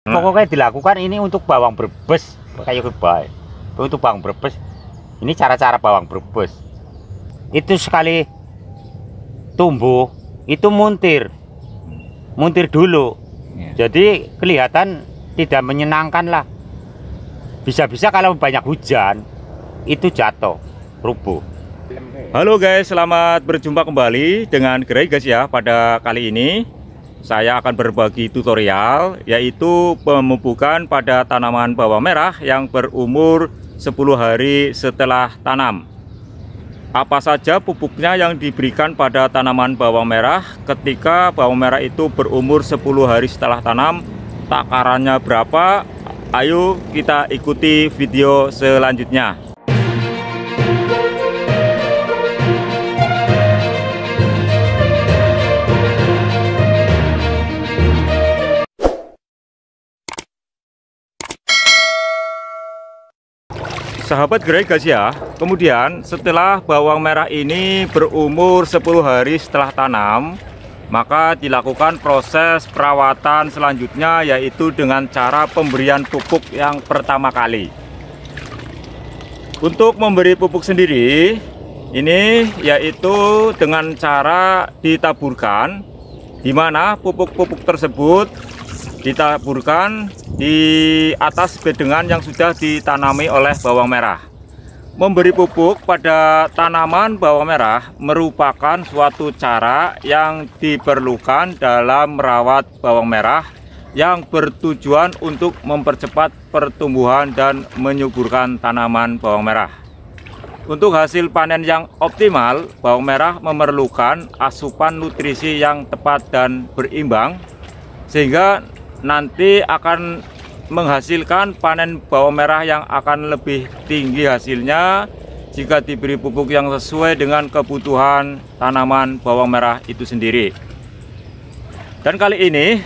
Pokoknya dilakukan ini untuk bawang Brebes kayak baik. Untuk bawang Brebes ini cara-cara bawang Brebes. Itu sekali tumbuh itu muntir dulu. Jadi kelihatan tidak menyenangkan lah. Bisa-bisa kalau banyak hujan itu jatuh, rubuh. Halo guys, selamat berjumpa kembali dengan Grey guys ya. Pada kali ini saya akan berbagi tutorial, yaitu pemupukan pada tanaman bawang merah yang berumur 10 hari setelah tanam. Apa saja pupuknya yang diberikan pada tanaman bawang merah ketika bawang merah itu berumur 10 hari setelah tanam, takarannya berapa? Ayo kita ikuti video selanjutnya. Sahabat Grey guys ya, kemudian setelah bawang merah ini berumur 10 hari setelah tanam, maka dilakukan proses perawatan selanjutnya, yaitu dengan cara pemberian pupuk yang pertama kali. Untuk memberi pupuk sendiri ini yaitu dengan cara ditaburkan, di mana pupuk-pupuk tersebut ditaburkan di atas bedengan yang sudah ditanami oleh bawang merah. Memberi pupuk pada tanaman bawang merah merupakan suatu cara yang diperlukan dalam merawat bawang merah yang bertujuan untuk mempercepat pertumbuhan dan menyuburkan tanaman bawang merah. Untuk hasil panen yang optimal, bawang merah memerlukan asupan nutrisi yang tepat dan berimbang, sehingga nanti akan menghasilkan panen bawang merah yang akan lebih tinggi hasilnya jika diberi pupuk yang sesuai dengan kebutuhan tanaman bawang merah itu sendiri. Dan kali ini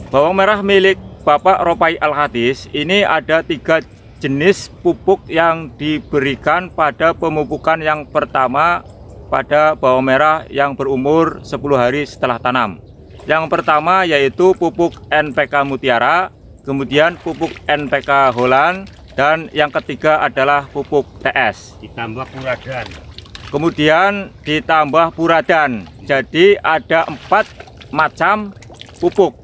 bawang merah milik Bapak Ropai Al-Hadis ini ada 3 jenis pupuk yang diberikan pada pemupukan yang pertama pada bawang merah yang berumur 10 hari setelah tanam. Yang pertama yaitu pupuk NPK Mutiara, kemudian pupuk NPK Holland, dan yang ketiga adalah pupuk TS. Ditambah puradan. Kemudian ditambah puradan. Jadi ada 4 macam pupuk.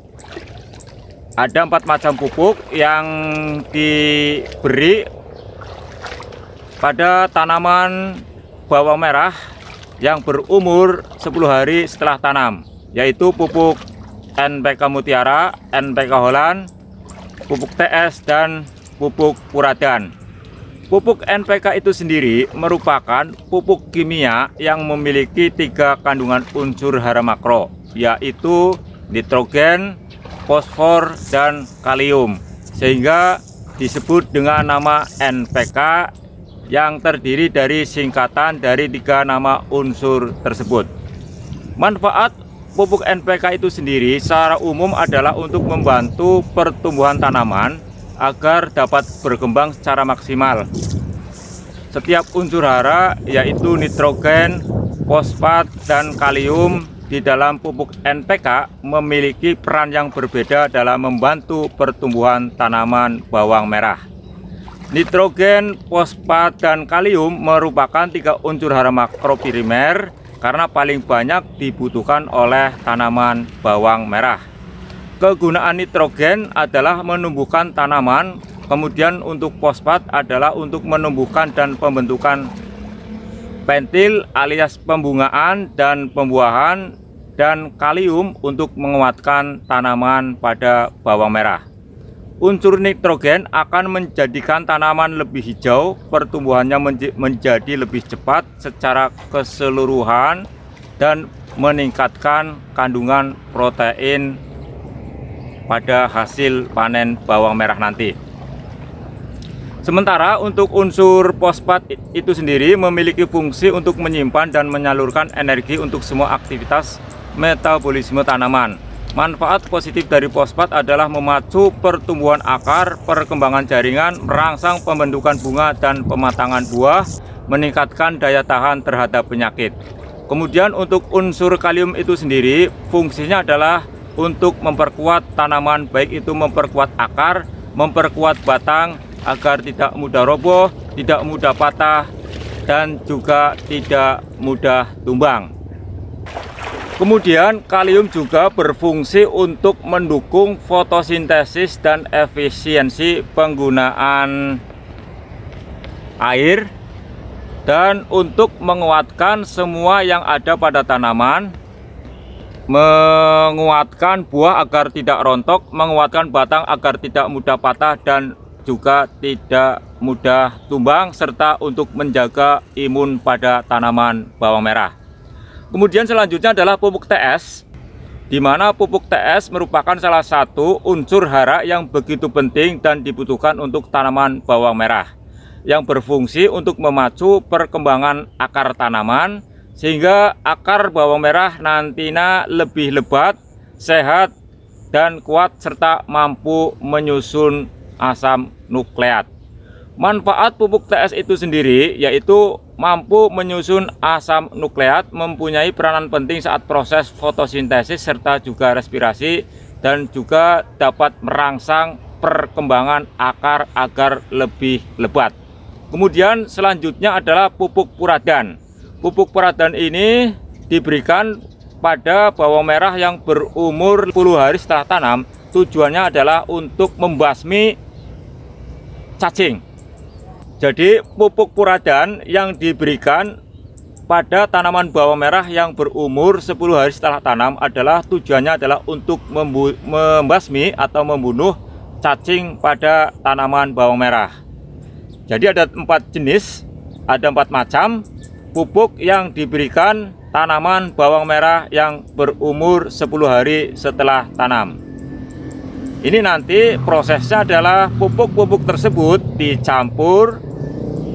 Ada 4 macam pupuk yang diberi pada tanaman bawang merah yang berumur 10 hari setelah tanam, yaitu pupuk NPK Mutiara, NPK Holland, pupuk TS, dan pupuk puradan. Pupuk NPK itu sendiri merupakan pupuk kimia yang memiliki 3 kandungan unsur hara makro, yaitu nitrogen, fosfor, dan kalium, sehingga disebut dengan nama NPK yang terdiri dari singkatan dari 3 nama unsur tersebut. Manfaat pupuk NPK itu sendiri secara umum adalah untuk membantu pertumbuhan tanaman agar dapat berkembang secara maksimal. Setiap unsur hara yaitu nitrogen, fosfat, dan kalium di dalam pupuk NPK memiliki peran yang berbeda dalam membantu pertumbuhan tanaman bawang merah. Nitrogen, fosfat, dan kalium merupakan 3 unsur hara makro primer karena paling banyak dibutuhkan oleh tanaman bawang merah. Kegunaan nitrogen adalah menumbuhkan tanaman, kemudian untuk fosfat adalah untuk menumbuhkan dan pembentukan pentil alias pembungaan dan pembuahan, dan kalium untuk menguatkan tanaman pada bawang merah. Unsur nitrogen akan menjadikan tanaman lebih hijau, pertumbuhannya menjadi lebih cepat secara keseluruhan, dan meningkatkan kandungan protein pada hasil panen bawang merah nanti. Sementara untuk unsur fosfat itu sendiri memiliki fungsi untuk menyimpan dan menyalurkan energi untuk semua aktivitas metabolisme tanaman. Manfaat positif dari fosfat adalah memacu pertumbuhan akar, perkembangan jaringan, merangsang pembentukan bunga dan pematangan buah, meningkatkan daya tahan terhadap penyakit. Kemudian untuk unsur kalium itu sendiri fungsinya adalah untuk memperkuat tanaman, baik itu memperkuat akar, memperkuat batang agar tidak mudah roboh, tidak mudah patah, dan juga tidak mudah tumbang. Kemudian kalium juga berfungsi untuk mendukung fotosintesis dan efisiensi penggunaan air, dan untuk menguatkan semua yang ada pada tanaman, menguatkan buah agar tidak rontok, menguatkan batang agar tidak mudah patah dan juga tidak mudah tumbang, serta untuk menjaga imun pada tanaman bawang merah. Kemudian selanjutnya adalah pupuk TS, di mana pupuk TS merupakan salah satu unsur hara yang begitu penting dan dibutuhkan untuk tanaman bawang merah, yang berfungsi untuk memacu perkembangan akar tanaman sehingga akar bawang merah nantinya lebih lebat, sehat, dan kuat, serta mampu menyusun asam nukleat. Manfaat pupuk TS itu sendiri yaitu mampu menyusun asam nukleat, mempunyai peranan penting saat proses fotosintesis serta juga respirasi, dan juga dapat merangsang perkembangan akar agar lebih lebat. Kemudian selanjutnya adalah pupuk puradan. Pupuk puradan ini diberikan pada bawang merah yang berumur 10 hari setelah tanam. Tujuannya adalah untuk membasmi cacing. Jadi pupuk puradan yang diberikan pada tanaman bawang merah yang berumur 10 hari setelah tanam adalah tujuannya adalah untuk membasmi atau membunuh cacing pada tanaman bawang merah. Jadi ada 4 jenis, ada 4 macam pupuk yang diberikan tanaman bawang merah yang berumur 10 hari setelah tanam. Ini nanti prosesnya adalah pupuk-pupuk tersebut dicampur,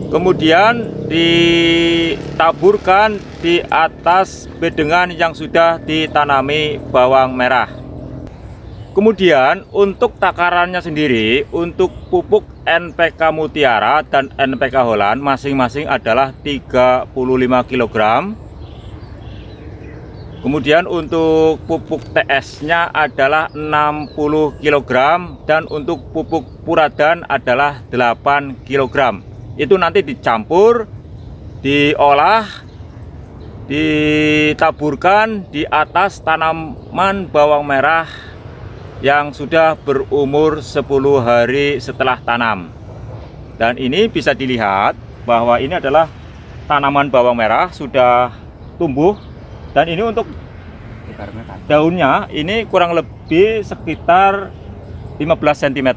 kemudian ditaburkan di atas bedengan yang sudah ditanami bawang merah. Kemudian untuk takarannya sendiri, untuk pupuk NPK Mutiara dan NPK Holland masing-masing adalah 35 kg. Kemudian untuk pupuk TS-nya adalah 60 kg, dan untuk pupuk puradan adalah 8 kg. Itu nanti dicampur, diolah, ditaburkan di atas tanaman bawang merah yang sudah berumur 10 hari setelah tanam. Dan ini bisa dilihat bahwa ini adalah tanaman bawang merah sudah tumbuh. Dan ini untuk daunnya ini kurang lebih sekitar 15 cm.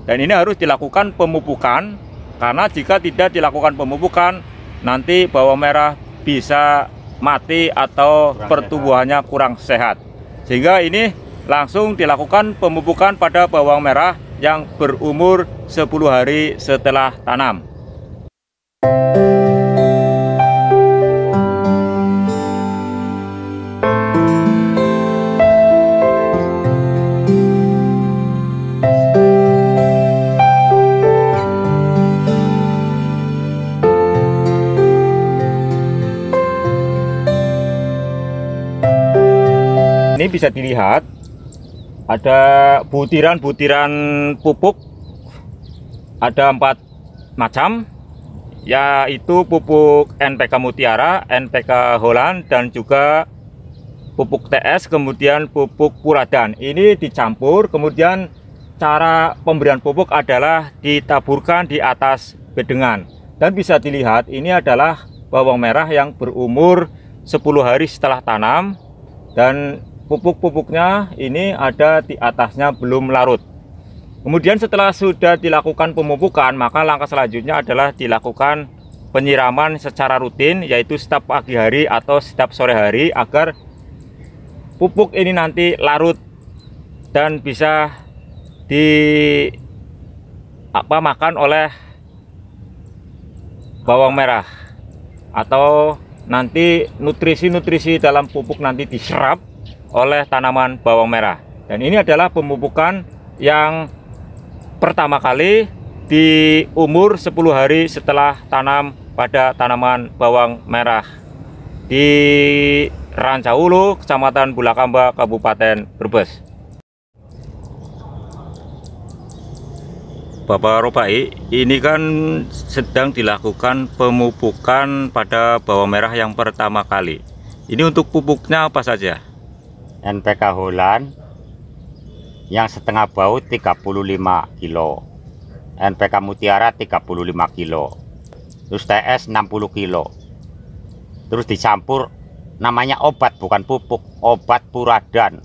Dan ini harus dilakukan pemupukan, karena jika tidak dilakukan pemupukan nanti bawang merah bisa mati atau pertumbuhannya kurang sehat. Sehingga ini langsung dilakukan pemupukan pada bawang merah yang berumur 10 hari setelah tanam. Ini bisa dilihat ada butiran-butiran pupuk, ada 4 macam, yaitu pupuk NPK Mutiara, NPK Holland, dan juga pupuk TS, kemudian pupuk puradan. Ini dicampur, kemudian cara pemberian pupuk adalah ditaburkan di atas bedengan. Dan bisa dilihat ini adalah bawang merah yang berumur 10 hari setelah tanam, dan pupuk-pupuknya ini ada di atasnya belum larut. Kemudian setelah sudah dilakukan pemupukan, maka langkah selanjutnya adalah dilakukan penyiraman secara rutin, yaitu setiap pagi hari atau setiap sore hari, agar pupuk ini nanti larut dan bisa makan oleh bawang merah, atau nanti nutrisi-nutrisi dalam pupuk nanti diserap oleh tanaman bawang merah. Dan ini adalah pemupukan yang pertama kali di umur 10 hari setelah tanam pada tanaman bawang merah. Di Rancaulu, Kecamatan Bulakamba, Kabupaten Brebes. Bapak Robai, ini kan sedang dilakukan pemupukan pada bawang merah yang pertama kali. Ini untuk pupuknya apa saja? NPK Holland yang setengah baut 35 kilo, NPK Mutiara 35 kilo, terus TS 60 kilo, terus dicampur, namanya obat bukan pupuk, obat Puradan,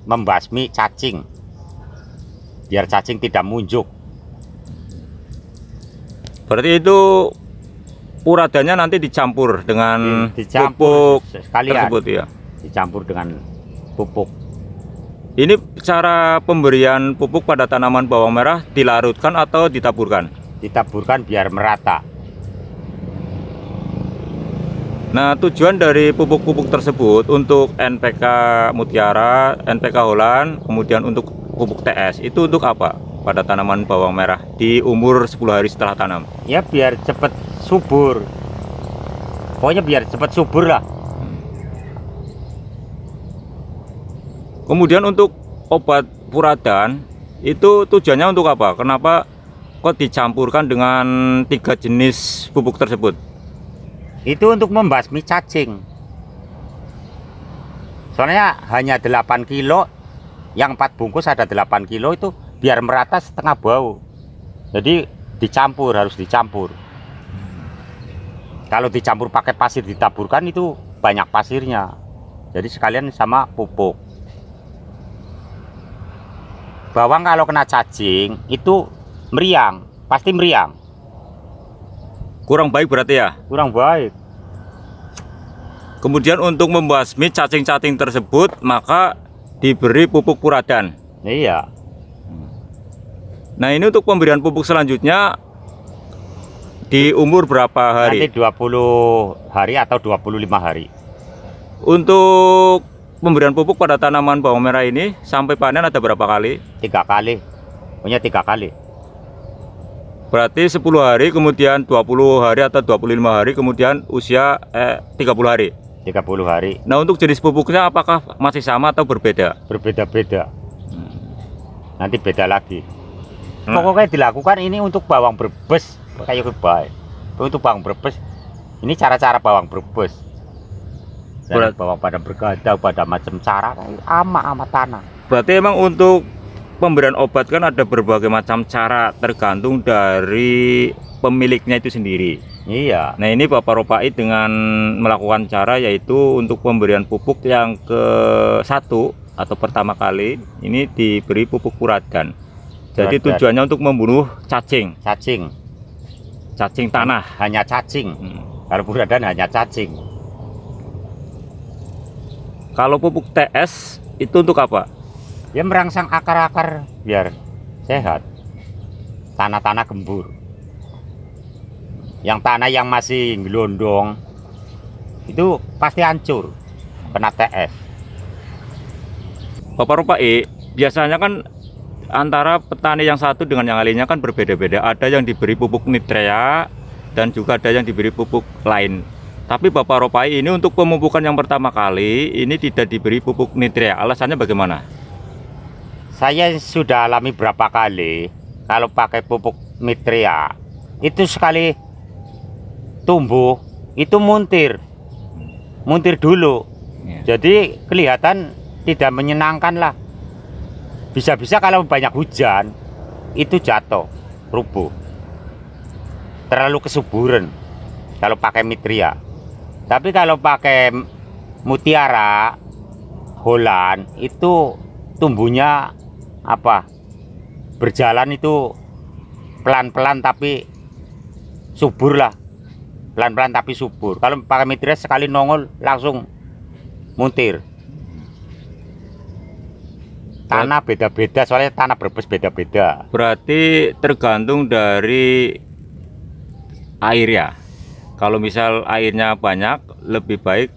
membasmi cacing biar cacing tidak munjuk. Berarti itu puradannya nanti dicampur dengan pupuk sekalian tersebut ya? Dicampur dengan pupuk. Ini cara pemberian pupuk pada tanaman bawang merah dilarutkan atau ditaburkan? Ditaburkan biar merata. Nah, tujuan dari pupuk-pupuk tersebut untuk NPK Mutiara, NPK Holland, kemudian untuk pupuk TS, itu untuk apa pada tanaman bawang merah di umur 10 hari setelah tanam? Ya biar cepat subur. Pokoknya biar cepat subur lah. Kemudian untuk obat Puradan itu tujuannya untuk apa? Kenapa kok dicampurkan dengan 3 jenis pupuk tersebut? Itu untuk membasmi cacing. Soalnya hanya 8 kilo, yang 4 bungkus ada 8 kilo, itu biar merata setengah bau. Jadi dicampur, harus dicampur. Kalau dicampur pakai pasir ditaburkan itu banyak pasirnya. Jadi sekalian sama pupuk. Bawang kalau kena cacing itu meriang, pasti meriang. Kurang baik berarti ya? Kurang baik. Kemudian untuk membasmi cacing-cacing tersebut maka diberi pupuk Puradan. Iya. Nah, ini untuk pemberian pupuk selanjutnya di umur berapa hari? Nanti 20 hari atau 25 hari. Untuk pemberian pupuk pada tanaman bawang merah ini sampai panen ada berapa kali? 3 kali. Punya 3 kali. Berarti 10 hari, kemudian 20 hari atau 25 hari, kemudian usia 30 hari. 30 hari. Nah, untuk jenis pupuknya apakah masih sama atau berbeda? Berbeda-beda. Nanti beda lagi. Pokoknya dilakukan ini untuk bawang Brebes kayak baik. Untuk bawang Brebes ini cara-cara bawang Brebes. Bawang pada bergada, pada macam cara ama tanah. Berarti emang untuk pemberian obat kan ada berbagai macam cara tergantung dari pemiliknya itu sendiri. Iya. Nah, ini Bapak Robai dengan melakukan cara yaitu untuk pemberian pupuk yang ke-1 atau pertama kali ini diberi pupuk Puradan. Jadi tujuannya untuk membunuh cacing. Cacing tanah. Hanya cacing. Kalau Puradan hanya cacing. Kalau pupuk TS itu untuk apa? Ya merangsang akar-akar biar sehat. Tanah-tanah gembur. Yang tanah yang masih gelondong itu pasti hancur kena TS. Bapak Robai, biasanya kan antara petani yang satu dengan yang lainnya kan berbeda-beda. Ada yang diberi pupuk nitrea dan juga ada yang diberi pupuk lain. Tapi Bapak Robai ini untuk pemupukan yang pertama kali ini tidak diberi pupuk nitrea. Alasannya bagaimana? Saya sudah alami berapa kali kalau pakai pupuk nitrea itu sekali tumbuh itu muntir dulu. Jadi kelihatan tidak menyenangkan lah. Bisa-bisa kalau banyak hujan itu jatuh, rubuh, terlalu kesuburan kalau pakai nitrea. Tapi kalau pakai Mutiara Holland itu tumbuhnya berjalan itu pelan-pelan tapi subur lah. Pelan-pelan tapi subur. Kalau pakai nitrea sekali nongol langsung muntir. Tanah beda-beda, soalnya tanah Brebes beda-beda. Berarti tergantung dari air ya. Kalau misal airnya banyak lebih baik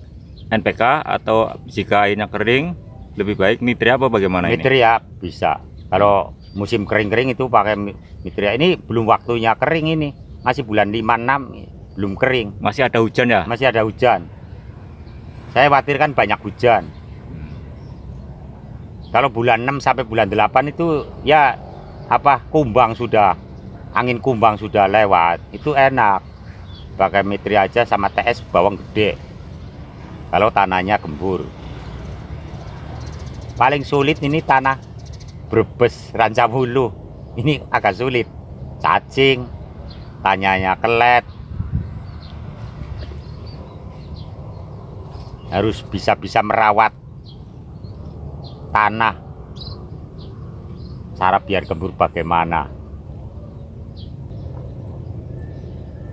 NPK, atau jika airnya kering lebih baik nitrea apa bagaimana ini? Nitrea bisa. Kalau musim kering-kering itu pakai nitrea. Ini belum waktunya kering ini. Masih bulan 5-6 belum kering. Masih ada hujan ya? Masih ada hujan. Saya khawatirkan banyak hujan. Kalau bulan 6 sampai bulan 8 itu ya kumbang sudah, angin kumbang sudah lewat, itu enak. Pakai mitri aja sama TS bawang gede. Kalau tanahnya gembur. Paling sulit ini tanah Brebes, Rancabulu. Ini agak sulit. Cacing, tanyanya kelet. Harus bisa-bisa merawat tanah. Cara biar gembur bagaimana?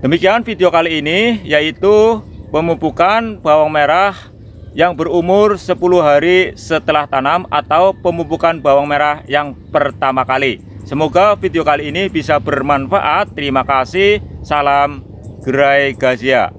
Demikian video kali ini, yaitu pemupukan bawang merah yang berumur 10 hari setelah tanam atau pemupukan bawang merah yang pertama kali. Semoga video kali ini bisa bermanfaat. Terima kasih. Salam Gerai Gazia.